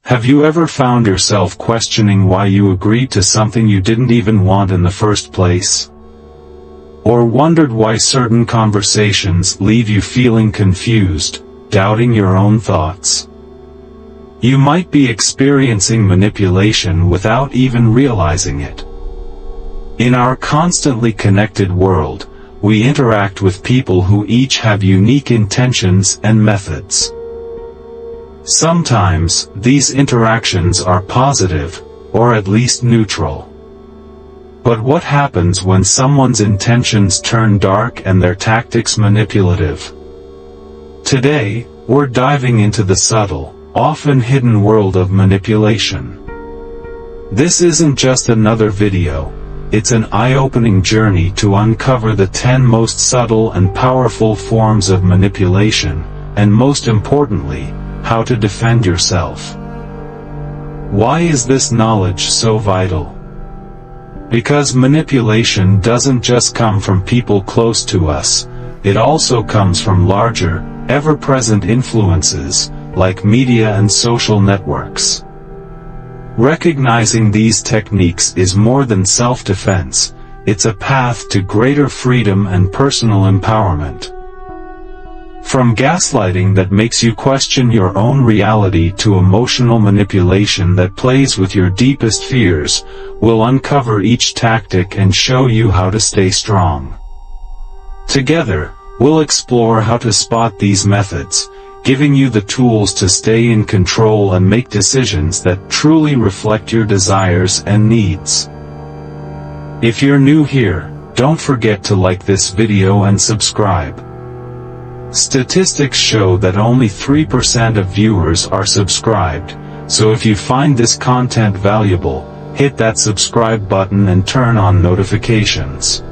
Have you ever found yourself questioning why you agreed to something you didn't even want in the first place? Or wondered why certain conversations leave you feeling confused, doubting your own thoughts? You might be experiencing manipulation without even realizing it. In our constantly connected world, we interact with people who each have unique intentions and methods. Sometimes, these interactions are positive, or at least neutral. But what happens when someone's intentions turn dark and their tactics manipulative? Today, we're diving into the subtle, often hidden world of manipulation. This isn't just another video, it's an eye-opening journey to uncover the 10 most subtle and powerful forms of manipulation, and most importantly, how to defend yourself. Why is this knowledge so vital? Because manipulation doesn't just come from people close to us, it also comes from larger, ever-present influences, like media and social networks. Recognizing these techniques is more than self-defense, it's a path to greater freedom and personal empowerment. From gaslighting that makes you question your own reality to emotional manipulation that plays with your deepest fears, we'll uncover each tactic and show you how to stay strong. Together, we'll explore how to spot these methods, giving you the tools to stay in control and make decisions that truly reflect your desires and needs. If you're new here, don't forget to like this video and subscribe. Statistics show that only 3% of viewers are subscribed, so if you find this content valuable, hit that subscribe button and turn on notifications.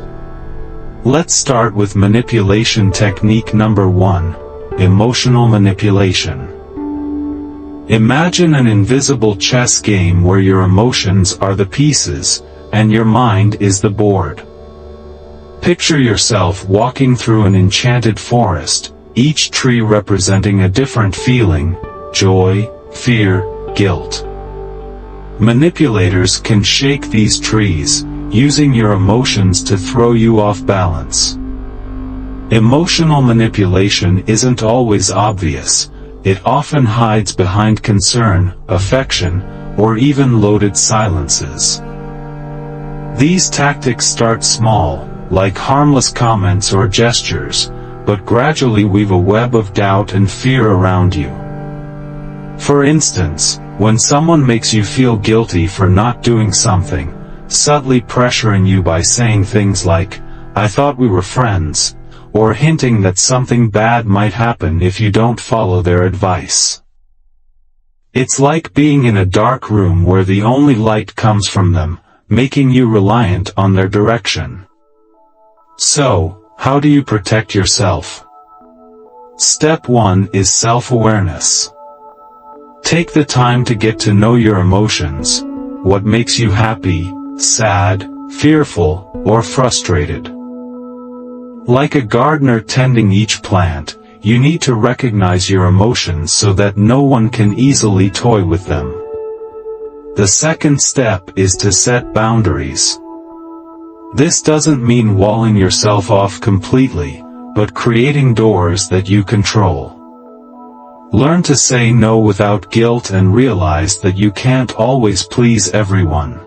Let's start with manipulation technique number 1. Emotional manipulation. Imagine an invisible chess game where your emotions are the pieces, and your mind is the board. Picture yourself walking through an enchanted forest, each tree representing a different feeling: joy, fear, guilt. Manipulators can shake these trees, using your emotions to throw you off balance. Emotional manipulation isn't always obvious, it often hides behind concern, affection, or even loaded silences. These tactics start small, like harmless comments or gestures, but gradually weave a web of doubt and fear around you. For instance, when someone makes you feel guilty for not doing something, subtly pressuring you by saying things like, "I thought we were friends," or hinting that something bad might happen if you don't follow their advice. It's like being in a dark room where the only light comes from them, making you reliant on their direction. So, how do you protect yourself? Step 1 is self-awareness. Take the time to get to know your emotions. What makes you happy, sad, fearful, or frustrated? Like a gardener tending each plant, you need to recognize your emotions so that no one can easily toy with them. The second step is to set boundaries. This doesn't mean walling yourself off completely, but creating doors that you control. Learn to say no without guilt and realize that you can't always please everyone.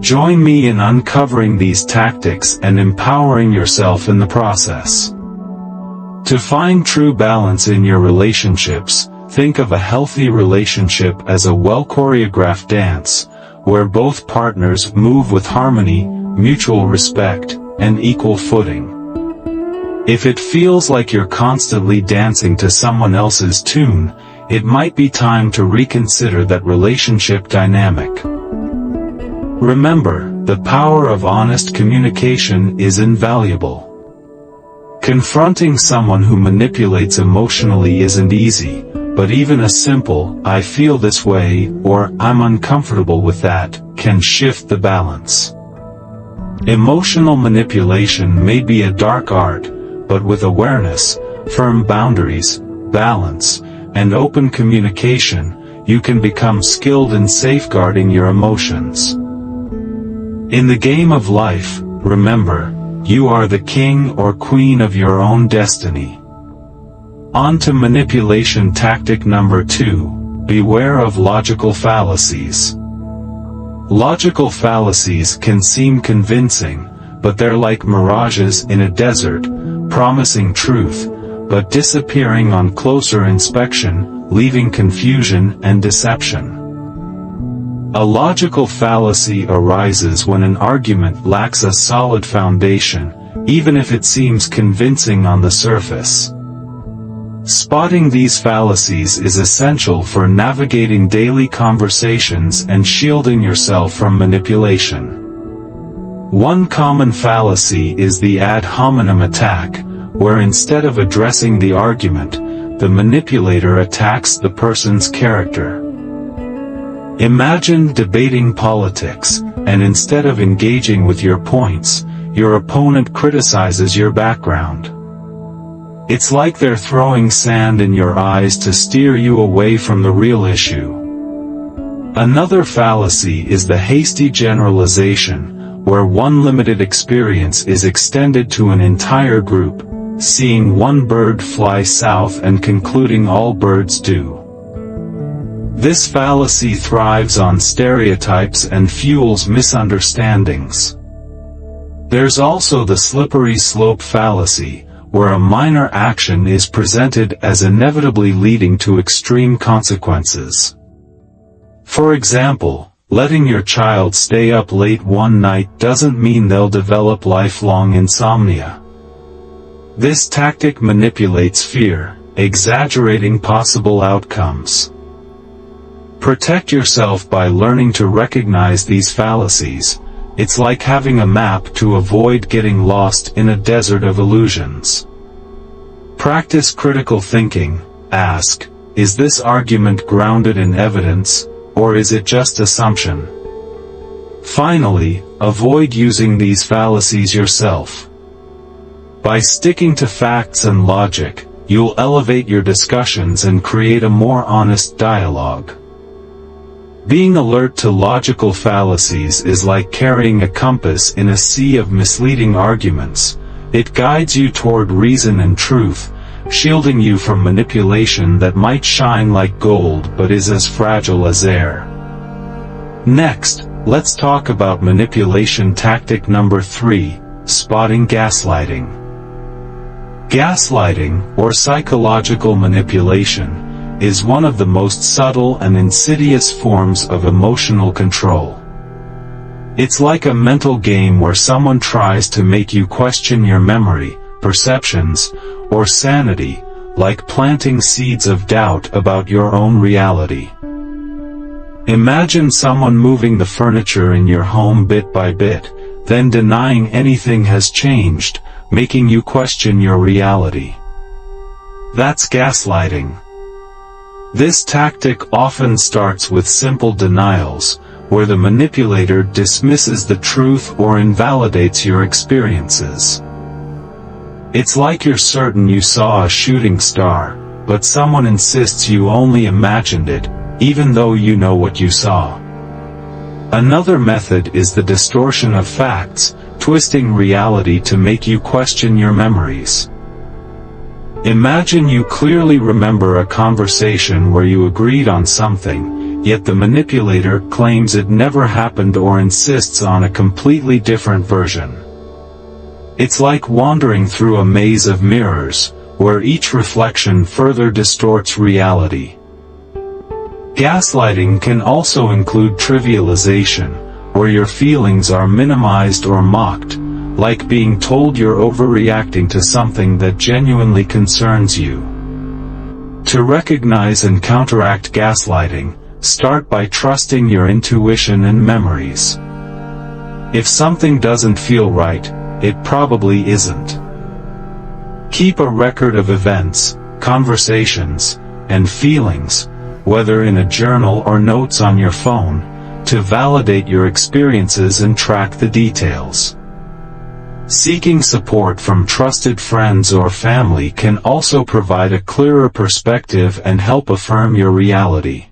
Join me in uncovering these tactics and empowering yourself in the process. To find true balance in your relationships, think of a healthy relationship as a well-choreographed dance, where both partners move with harmony, mutual respect, and equal footing. If it feels like you're constantly dancing to someone else's tune, it might be time to reconsider that relationship dynamic. Remember, the power of honest communication is invaluable. Confronting someone who manipulates emotionally isn't easy, but even a simple, "I feel this way," or "I'm uncomfortable with that," can shift the balance. Emotional manipulation may be a dark art, but with awareness, firm boundaries, balance, and open communication, you can become skilled in safeguarding your emotions. In the game of life, remember, you are the king or queen of your own destiny. On to manipulation tactic number 2. Beware of logical fallacies. Logical fallacies can seem convincing, but they're like mirages in a desert, promising truth, but disappearing on closer inspection, leaving confusion and deception. A logical fallacy arises when an argument lacks a solid foundation, even if it seems convincing on the surface. Spotting these fallacies is essential for navigating daily conversations and shielding yourself from manipulation. One common fallacy is the ad hominem attack, where instead of addressing the argument, the manipulator attacks the person's character. Imagine debating politics, and instead of engaging with your points, your opponent criticizes your background. It's like they're throwing sand in your eyes to steer you away from the real issue. Another fallacy is the hasty generalization, where one limited experience is extended to an entire group, seeing one bird fly south and concluding all birds do. This fallacy thrives on stereotypes and fuels misunderstandings. There's also the slippery slope fallacy, where a minor action is presented as inevitably leading to extreme consequences. For example, letting your child stay up late one night doesn't mean they'll develop lifelong insomnia. This tactic manipulates fear, exaggerating possible outcomes. Protect yourself by learning to recognize these fallacies. It's like having a map to avoid getting lost in a desert of illusions. Practice critical thinking. Ask, is this argument grounded in evidence, or is it just assumption? Finally, avoid using these fallacies yourself. By sticking to facts and logic, you'll elevate your discussions and create a more honest dialogue. Being alert to logical fallacies is like carrying a compass in a sea of misleading arguments. It guides you toward reason and truth, shielding you from manipulation that might shine like gold but is as fragile as air. Next, let's talk about manipulation tactic number 3, spotting gaslighting. Gaslighting, or psychological manipulation, is one of the most subtle and insidious forms of emotional control. It's like a mental game where someone tries to make you question your memory, perceptions, or sanity, like planting seeds of doubt about your own reality. Imagine someone moving the furniture in your home bit by bit, then denying anything has changed, making you question your reality. That's gaslighting. This tactic often starts with simple denials, where the manipulator dismisses the truth or invalidates your experiences. It's like you're certain you saw a shooting star, but someone insists you only imagined it, even though you know what you saw. Another method is the distortion of facts, twisting reality to make you question your memories. Imagine you clearly remember a conversation where you agreed on something, yet the manipulator claims it never happened or insists on a completely different version. It's like wandering through a maze of mirrors, where each reflection further distorts reality. Gaslighting can also include trivialization, where your feelings are minimized or mocked, like being told you're overreacting to something that genuinely concerns you. To recognize and counteract gaslighting, start by trusting your intuition and memories. If something doesn't feel right, it probably isn't. Keep a record of events, conversations, and feelings, whether in a journal or notes on your phone, to validate your experiences and track the details. Seeking support from trusted friends or family can also provide a clearer perspective and help affirm your reality.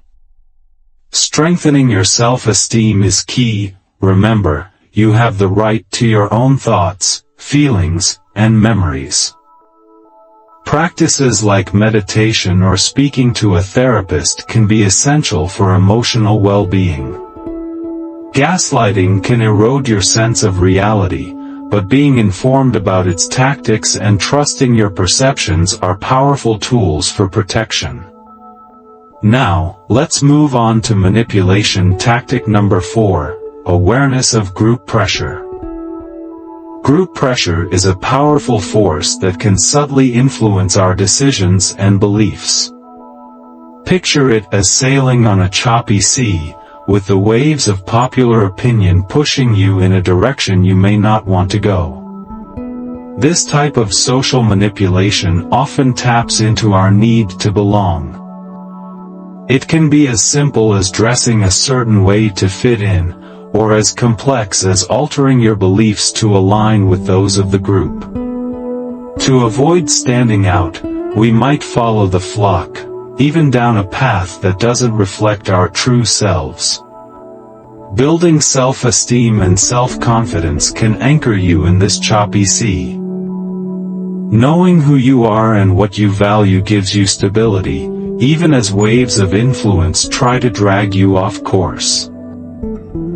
Strengthening your self-esteem is key. Remember, you have the right to your own thoughts, feelings, and memories. Practices like meditation or speaking to a therapist can be essential for emotional well-being. Gaslighting can erode your sense of reality, but being informed about its tactics and trusting your perceptions are powerful tools for protection. Now, let's move on to manipulation tactic number 4, awareness of group pressure. Group pressure is a powerful force that can subtly influence our decisions and beliefs. Picture it as sailing on a choppy sea, with the waves of popular opinion pushing you in a direction you may not want to go. This type of social manipulation often taps into our need to belong. It can be as simple as dressing a certain way to fit in, or as complex as altering your beliefs to align with those of the group. To avoid standing out, we might follow the flock, even down a path that doesn't reflect our true selves. Building self-esteem and self-confidence can anchor you in this choppy sea. Knowing who you are and what you value gives you stability, even as waves of influence try to drag you off course.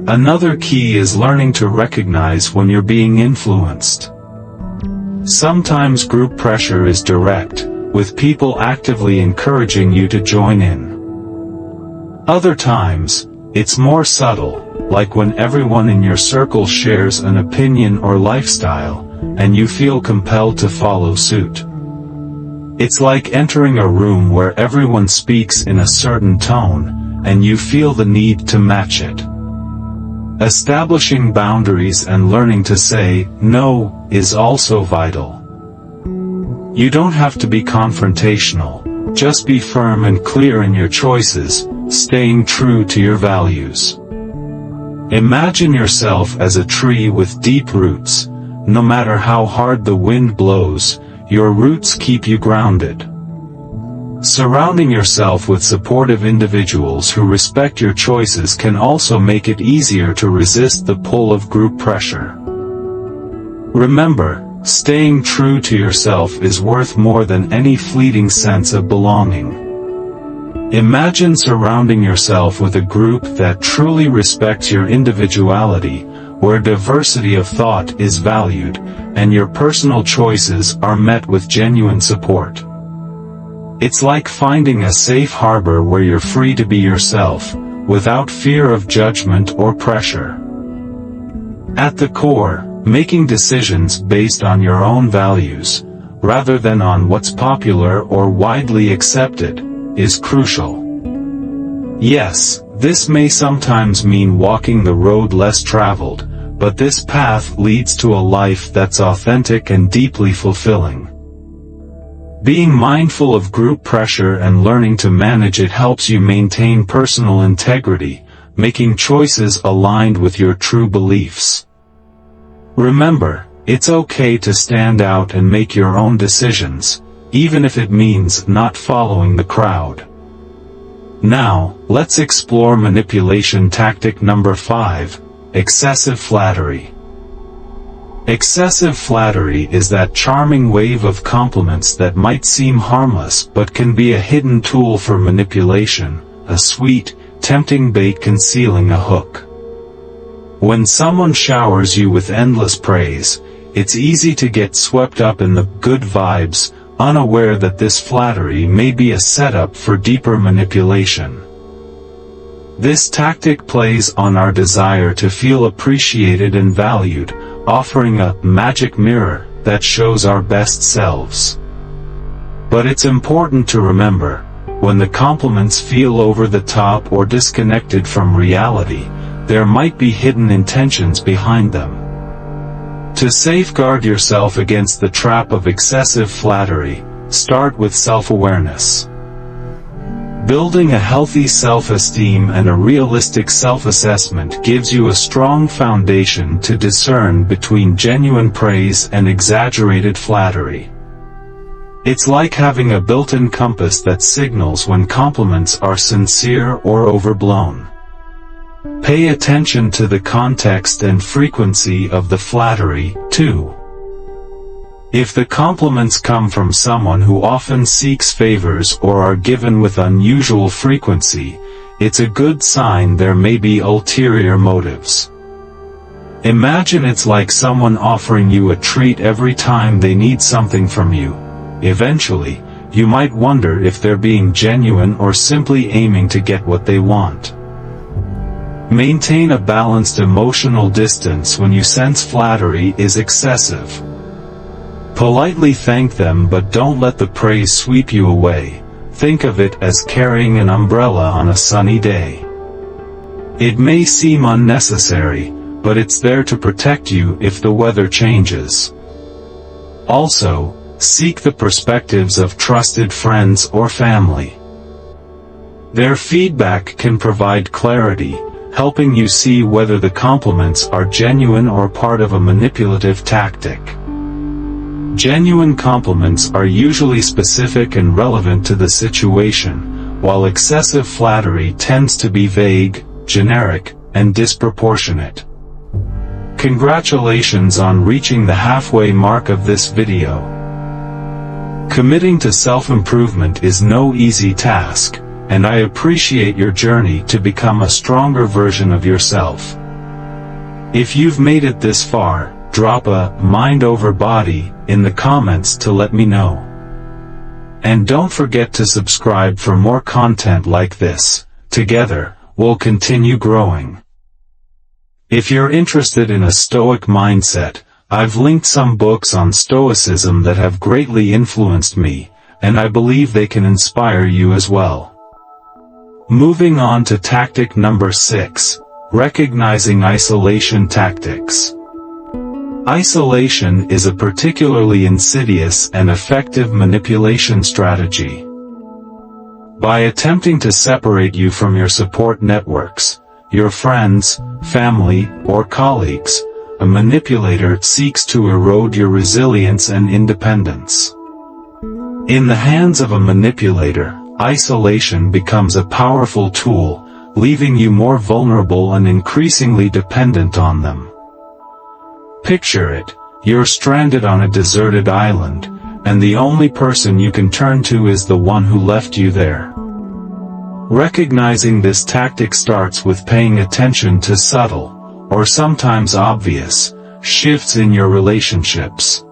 Another key is learning to recognize when you're being influenced. Sometimes group pressure is direct, with people actively encouraging you to join in. Other times, it's more subtle, like when everyone in your circle shares an opinion or lifestyle, and you feel compelled to follow suit. It's like entering a room where everyone speaks in a certain tone, and you feel the need to match it. Establishing boundaries and learning to say no is also vital. You don't have to be confrontational, just be firm and clear in your choices, staying true to your values. Imagine yourself as a tree with deep roots. No matter how hard the wind blows, your roots keep you grounded. Surrounding yourself with supportive individuals who respect your choices can also make it easier to resist the pull of group pressure. Remember, staying true to yourself is worth more than any fleeting sense of belonging. Imagine surrounding yourself with a group that truly respects your individuality, where diversity of thought is valued, and your personal choices are met with genuine support. It's like finding a safe harbor where you're free to be yourself, without fear of judgment or pressure. At the core, making decisions based on your own values, rather than on what's popular or widely accepted, is crucial. Yes, this may sometimes mean walking the road less traveled, but this path leads to a life that's authentic and deeply fulfilling. Being mindful of group pressure and learning to manage it helps you maintain personal integrity, making choices aligned with your true beliefs. Remember, it's okay to stand out and make your own decisions, even if it means not following the crowd. Now, let's explore manipulation tactic number 5, excessive flattery. Excessive flattery is that charming wave of compliments that might seem harmless but can be a hidden tool for manipulation, a sweet, tempting bait concealing a hook. When someone showers you with endless praise, it's easy to get swept up in the good vibes, unaware that this flattery may be a setup for deeper manipulation. This tactic plays on our desire to feel appreciated and valued, offering a magic mirror that shows our best selves. But it's important to remember, when the compliments feel over the top or disconnected from reality, there might be hidden intentions behind them. To safeguard yourself against the trap of excessive flattery, start with self-awareness. Building a healthy self-esteem and a realistic self-assessment gives you a strong foundation to discern between genuine praise and exaggerated flattery. It's like having a built-in compass that signals when compliments are sincere or overblown. Pay attention to the context and frequency of the flattery, too. If the compliments come from someone who often seeks favors or are given with unusual frequency, it's a good sign there may be ulterior motives. Imagine it's like someone offering you a treat every time they need something from you. Eventually, you might wonder if they're being genuine or simply aiming to get what they want. Maintain a balanced emotional distance when you sense flattery is excessive. Politely thank them, but don't let the praise sweep you away. Think of it as carrying an umbrella on a sunny day. It may seem unnecessary, but it's there to protect you if the weather changes. Also, seek the perspectives of trusted friends or family. Their feedback can provide clarity, helping you see whether the compliments are genuine or part of a manipulative tactic. Genuine compliments are usually specific and relevant to the situation, while excessive flattery tends to be vague, generic, and disproportionate. Congratulations on reaching the halfway mark of this video. Committing to self-improvement is no easy task, and I appreciate your journey to become a stronger version of yourself. If you've made it this far, drop a "mind over body" in the comments to let me know. And don't forget to subscribe for more content like this. Together, we'll continue growing. If you're interested in a Stoic mindset, I've linked some books on Stoicism that have greatly influenced me, and I believe they can inspire you as well. Moving on to tactic number 6, recognizing isolation tactics. Isolation is a particularly insidious and effective manipulation strategy. By attempting to separate you from your support networks, your friends, family, or colleagues, a manipulator seeks to erode your resilience and independence. In the hands of a manipulator, isolation becomes a powerful tool, leaving you more vulnerable and increasingly dependent on them. Picture it, you're stranded on a deserted island, and the only person you can turn to is the one who left you there. Recognizing this tactic starts with paying attention to subtle, or sometimes obvious, shifts in your relationships.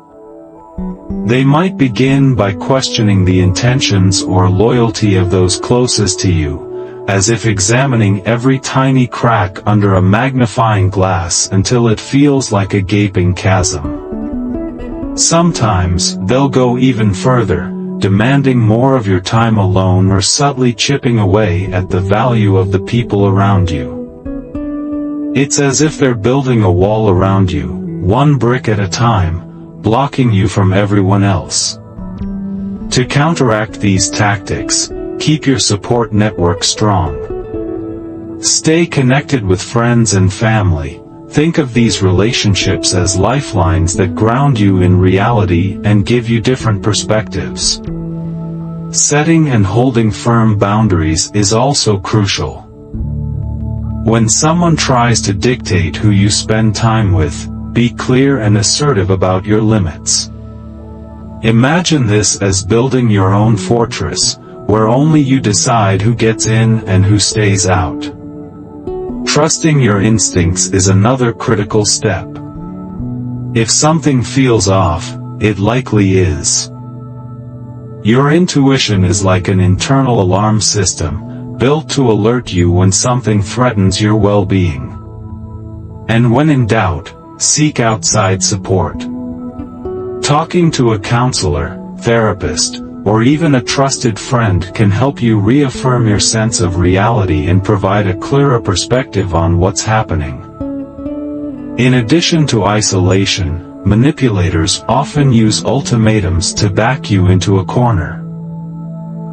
They might begin by questioning the intentions or loyalty of those closest to you, as if examining every tiny crack under a magnifying glass until it feels like a gaping chasm. Sometimes, they'll go even further, demanding more of your time alone or subtly chipping away at the value of the people around you. It's as if they're building a wall around you, one brick at a time, blocking you from everyone else. To counteract these tactics, keep your support network strong. Stay connected with friends and family. Think of these relationships as lifelines that ground you in reality and give you different perspectives. Setting and holding firm boundaries is also crucial. When someone tries to dictate who you spend time with, be clear and assertive about your limits. Imagine this as building your own fortress, where only you decide who gets in and who stays out. Trusting your instincts is another critical step. If something feels off, it likely is. Your intuition is like an internal alarm system, built to alert you when something threatens your well-being. And when in doubt, seek outside support. Talking to a counselor, therapist, or even a trusted friend can help you reaffirm your sense of reality and provide a clearer perspective on what's happening. In addition to isolation, manipulators often use ultimatums to back you into a corner.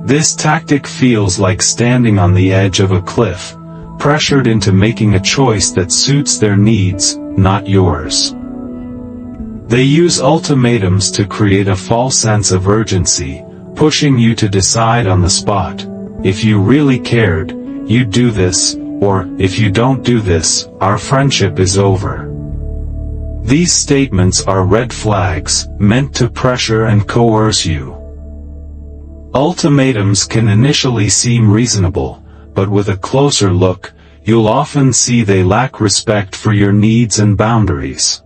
This tactic feels like standing on the edge of a cliff, pressured into making a choice that suits their needs, not yours. They use ultimatums to create a false sense of urgency, pushing you to decide on the spot. If you really cared, you'd do this, or, if you don't do this, our friendship is over. These statements are red flags, meant to pressure and coerce you. Ultimatums can initially seem reasonable, but with a closer look, you'll often see they lack respect for your needs and boundaries.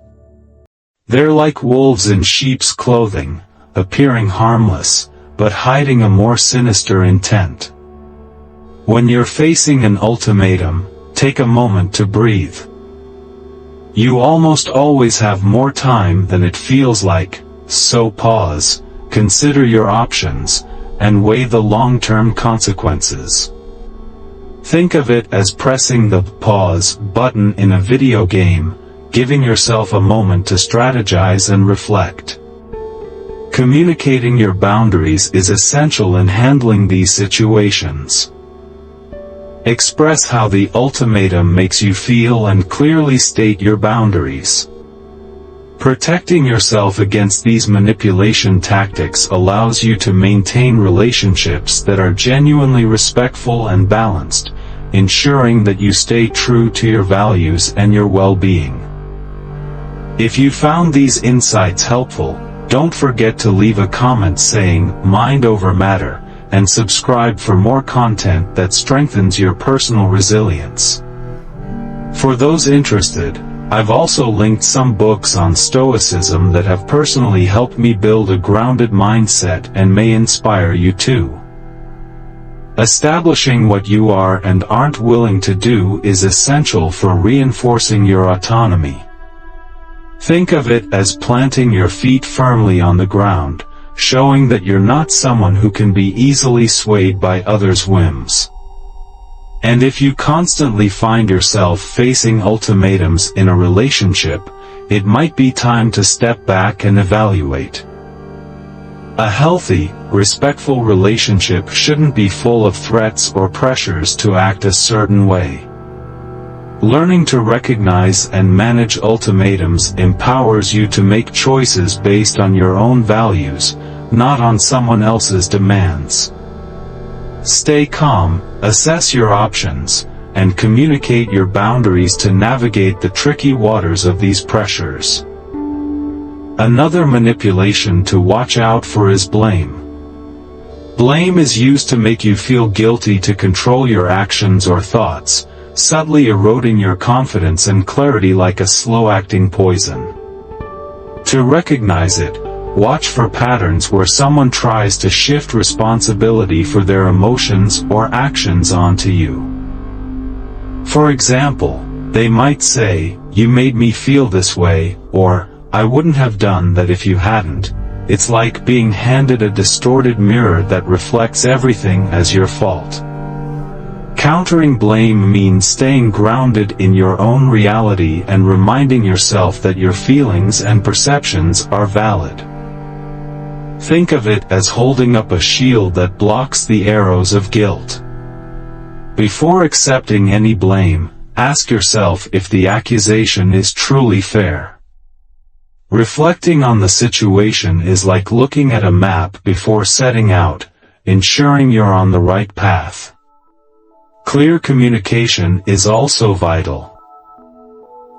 They're like wolves in sheep's clothing, appearing harmless, but hiding a more sinister intent. When you're facing an ultimatum, take a moment to breathe. You almost always have more time than it feels like, so pause, consider your options, and weigh the long-term consequences. Think of it as pressing the pause button in a video game, giving yourself a moment to strategize and reflect. Communicating your boundaries is essential in handling these situations. Express how the ultimatum makes you feel and clearly state your boundaries. Protecting yourself against these manipulation tactics allows you to maintain relationships that are genuinely respectful and balanced, ensuring that you stay true to your values and your well-being. If you found these insights helpful, don't forget to leave a comment saying "Mind over matter," and subscribe for more content that strengthens your personal resilience. For those interested, I've also linked some books on Stoicism that have personally helped me build a grounded mindset and may inspire you too. Establishing what you are and aren't willing to do is essential for reinforcing your autonomy. Think of it as planting your feet firmly on the ground, showing that you're not someone who can be easily swayed by others' whims. And if you constantly find yourself facing ultimatums in a relationship, it might be time to step back and evaluate. A healthy, respectful relationship shouldn't be full of threats or pressures to act a certain way. Learning to recognize and manage ultimatums empowers you to make choices based on your own values, not on someone else's demands. Stay calm, assess your options, and communicate your boundaries to navigate the tricky waters of these pressures. Another manipulation to watch out for is blame. Blame is used to make you feel guilty to control your actions or thoughts, subtly eroding your confidence and clarity like a slow-acting poison. To recognize it, watch for patterns where someone tries to shift responsibility for their emotions or actions onto you. For example, they might say, "You made me feel this way," or, "I wouldn't have done that if you hadn't." It's like being handed a distorted mirror that reflects everything as your fault. Countering blame means staying grounded in your own reality and reminding yourself that your feelings and perceptions are valid. Think of it as holding up a shield that blocks the arrows of guilt. Before accepting any blame, ask yourself if the accusation is truly fair. Reflecting on the situation is like looking at a map before setting out, ensuring you're on the right path. Clear communication is also vital.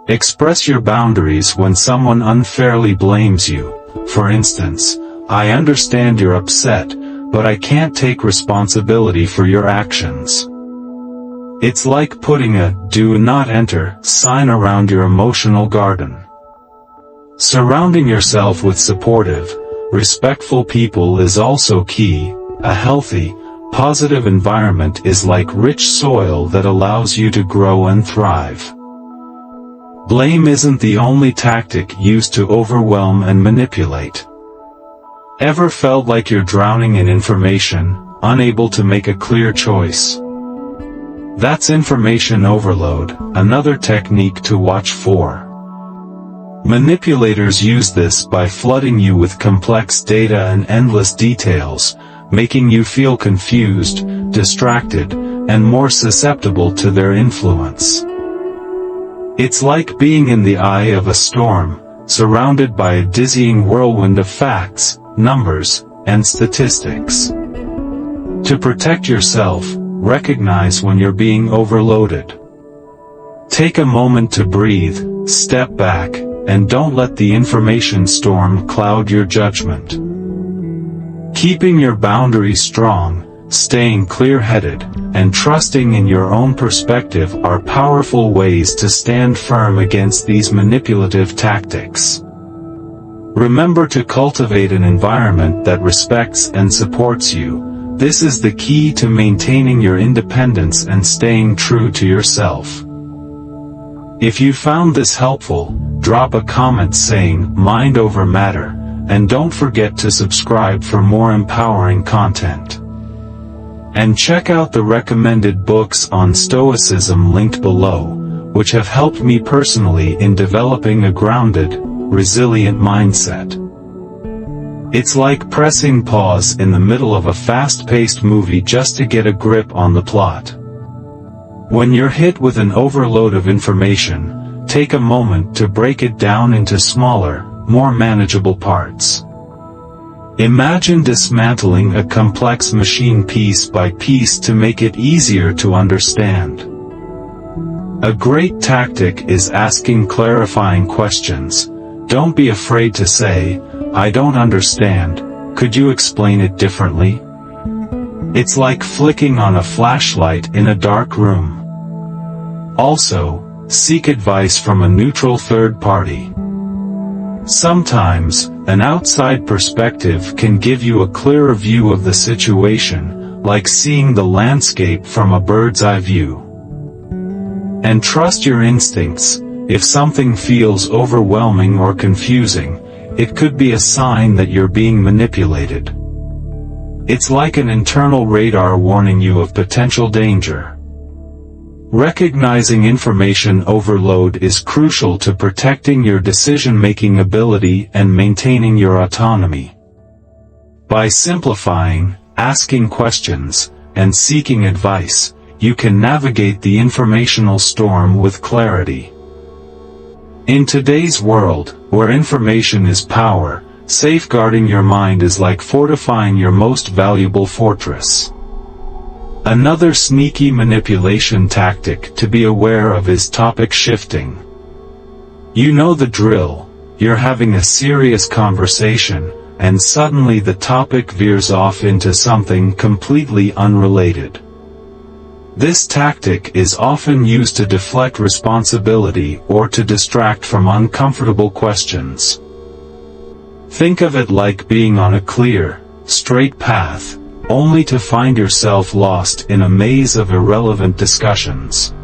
Express your boundaries when someone unfairly blames you. For instance, "I understand you're upset, but I can't take responsibility for your actions." It's like putting a "Do not enter" sign around your emotional garden. Surrounding yourself with supportive, respectful people is also key. A healthy, positive environment is like rich soil that allows you to grow and thrive. Blame isn't the only tactic used to overwhelm and manipulate. Ever felt like you're drowning in information, unable to make a clear choice? That's information overload, another technique to watch for. Manipulators use this by flooding you with complex data and endless details, making you feel confused, distracted, and more susceptible to their influence. It's like being in the eye of a storm, surrounded by a dizzying whirlwind of facts, numbers, and statistics. To protect yourself, recognize when you're being overloaded. Take a moment to breathe, step back, and don't let the information storm cloud your judgment. Keeping your boundaries strong, staying clear-headed, and trusting in your own perspective are powerful ways to stand firm against these manipulative tactics. Remember to cultivate an environment that respects and supports you. This is the key to maintaining your independence and staying true to yourself. If you found this helpful, drop a comment saying "Mind over Matter," and don't forget to subscribe for more empowering content. And check out the recommended books on Stoicism linked below, which have helped me personally in developing a grounded, resilient mindset. It's like pressing pause in the middle of a fast-paced movie just to get a grip on the plot. When you're hit with an overload of information, take a moment to break it down into smaller, more manageable parts. Imagine dismantling a complex machine piece by piece to make it easier to understand. A great tactic is asking clarifying questions. Don't be afraid to say, "I don't understand, could you explain it differently?" It's like flicking on a flashlight in a dark room. Also, seek advice from a neutral third party. Sometimes, an outside perspective can give you a clearer view of the situation, like seeing the landscape from a bird's eye view. And trust your instincts. If something feels overwhelming or confusing, it could be a sign that you're being manipulated. It's like an internal radar warning you of potential danger. Recognizing information overload is crucial to protecting your decision-making ability and maintaining your autonomy. By simplifying, asking questions, and seeking advice, you can navigate the informational storm with clarity. In today's world, where information is power, safeguarding your mind is like fortifying your most valuable fortress. Another sneaky manipulation tactic to be aware of is topic shifting. You know the drill. You're having a serious conversation, and suddenly the topic veers off into something completely unrelated. This tactic is often used to deflect responsibility or to distract from uncomfortable questions. Think of it like being on a clear, straight path, only to find yourself lost in a maze of irrelevant discussions.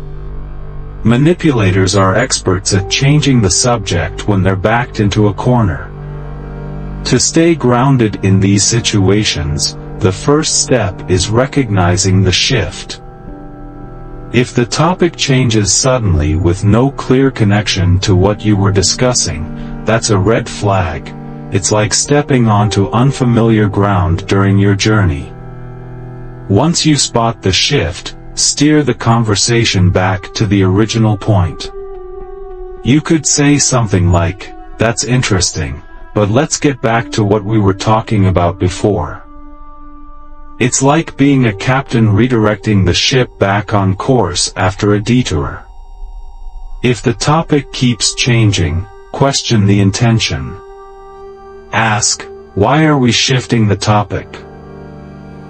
Manipulators are experts at changing the subject when they're backed into a corner. To stay grounded in these situations, the first step is recognizing the shift. If the topic changes suddenly with no clear connection to what you were discussing, that's a red flag. It's like stepping onto unfamiliar ground during your journey. Once you spot the shift, steer the conversation back to the original point. You could say something like, "That's interesting, but let's get back to what we were talking about before." It's like being a captain redirecting the ship back on course after a detour. If the topic keeps changing, question the intention. Ask, why are we shifting the topic?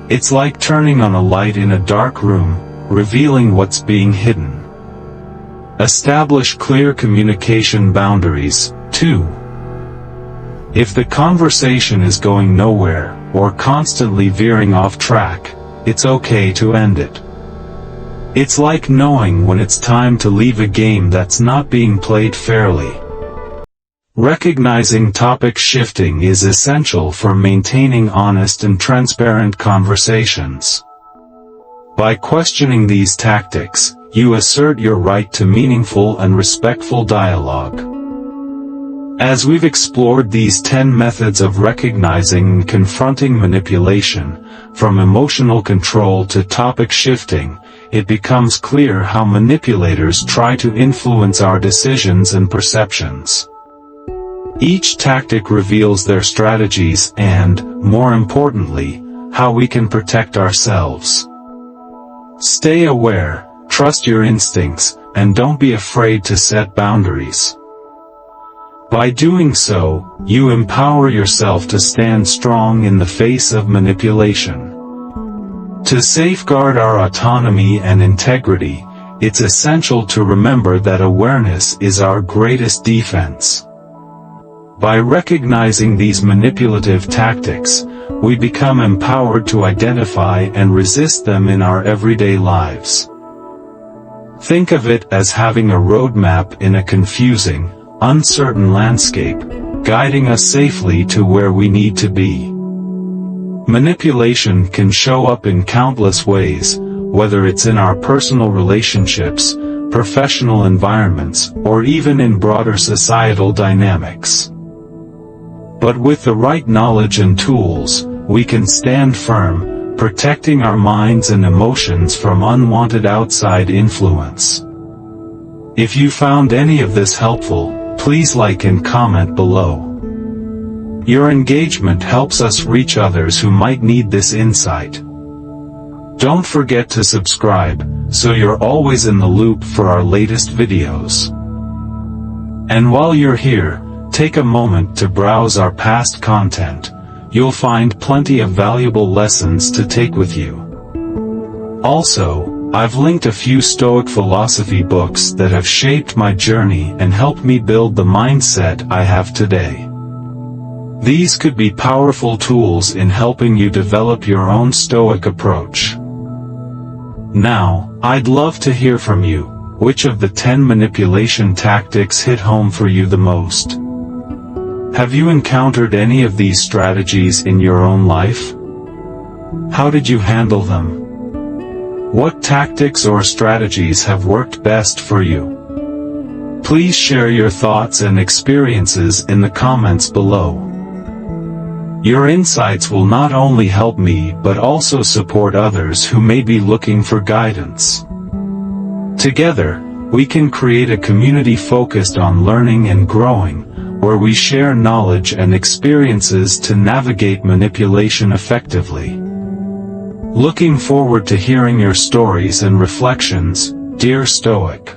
It's like turning on a light in a dark room, revealing what's being hidden. Establish clear communication boundaries, too. If the conversation is going nowhere, or constantly veering off track, it's okay to end it. It's like knowing when it's time to leave a game that's not being played fairly. Recognizing topic shifting is essential for maintaining honest and transparent conversations. By questioning these tactics, you assert your right to meaningful and respectful dialogue. As we've explored these 10 methods of recognizing and confronting manipulation, from emotional control to topic shifting, it becomes clear how manipulators try to influence our decisions and perceptions. Each tactic reveals their strategies and, more importantly, how we can protect ourselves. Stay aware, trust your instincts, and don't be afraid to set boundaries. By doing so, you empower yourself to stand strong in the face of manipulation. To safeguard our autonomy and integrity, it's essential to remember that awareness is our greatest defense. By recognizing these manipulative tactics, we become empowered to identify and resist them in our everyday lives. Think of it as having a roadmap in a confusing, uncertain landscape, guiding us safely to where we need to be. Manipulation can show up in countless ways, whether it's in our personal relationships, professional environments, or even in broader societal dynamics. But with the right knowledge and tools, we can stand firm, protecting our minds and emotions from unwanted outside influence. If you found any of this helpful, please like and comment below. Your engagement helps us reach others who might need this insight. Don't forget to subscribe, so you're always in the loop for our latest videos. And while you're here, take a moment to browse our past content. You'll find plenty of valuable lessons to take with you. Also, I've linked a few Stoic philosophy books that have shaped my journey and helped me build the mindset I have today. These could be powerful tools in helping you develop your own Stoic approach. Now, I'd love to hear from you. Which of the 10 manipulation tactics hit home for you the most? Have you encountered any of these strategies in your own life? How did you handle them? What tactics or strategies have worked best for you? Please share your thoughts and experiences in the comments below. Your insights will not only help me but also support others who may be looking for guidance. Together, we can create a community focused on learning and growing, where we share knowledge and experiences to navigate manipulation effectively. Looking forward to hearing your stories and reflections, dear Stoic.